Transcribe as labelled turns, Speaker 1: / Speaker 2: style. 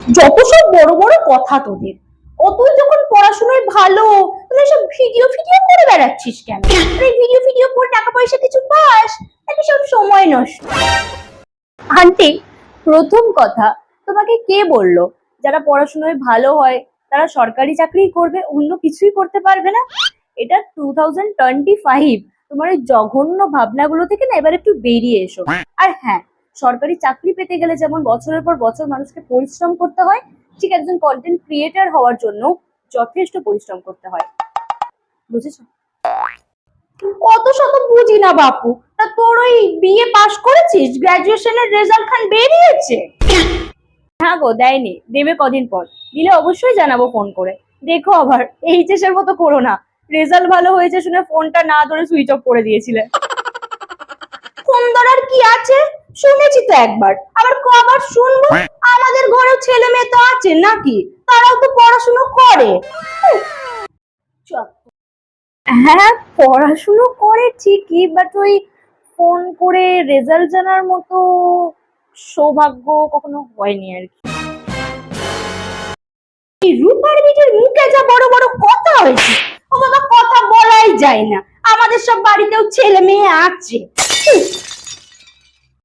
Speaker 1: যত সব বড় বড় কথা তোদের, ও তুই যখন পড়াশোনায় ভালো, তাহলে সব ভিডিও ভিডিও করে বেড়াচ্ছিস কেন? এই ভিডিও ভিডিও করে টাকা পয়সা কিছু পাস নাকি সব সময় নষ্ট? আন্টি, প্রথম কথা, তোমাকে কে বললো যারা পড়াশোনায় ভালো হয় তারা সরকারি চাকরি করবে, অন্য কিছুই করতে পারবে না? এটা 2025। তোমার এই জঘন্য ভাবনাগুলো থেকে না এবার একটু বেরিয়ে এসো। আর হ্যাঁ, সরকারি চাকরি পেতে গেলে যেমন বছরের পর বছর মানুষকে পরিশ্রম করতে হয়, ঠিক একজন কন্টেন্ট ক্রিয়েটার হওয়ার জন্য যথেষ্ট পরিশ্রম করতে হয়। বুঝেছো? অত শত বুঝি না বাপু। তা তোর ওই বিএ পাশ করেছিস, গ্রাজুয়েশনের রেজাল্ট খান বেরিয়েছে? হ্যাঁ গো, দেয়নি, দেবে কদিন পর। দিলে অবশ্যই জানাবো ফোন করে। দেখো আবার এইচএস এর মতো করো না, রেজাল্ট ভালো হয়েছে শুনে ফোনটা না ধরে সুইচ অফ করে দিয়েছিলে। ফোন ধরার কি আছে? শুনেছি তো একবার, আবার কবার শুনবো? আমাদের ঘরেও ছেলে মেয়ে তো আছে নাকি, তারাও তো পড়াশোনা করে। হ্যাঁ, পড়াশুনো করে ঠিকই, বাট ওই ফোন করে রেজাল্ট জানার মতো সৌভাগ্য কখনো হয়নি আর কি। এই রূপার বিটির মুখে যা বড় বড় কথা হয়েছে, ও বাবা, কথা বলাই যায় না। আমাদের সব বাড়িতেও ছেলে মেয়ে আছে।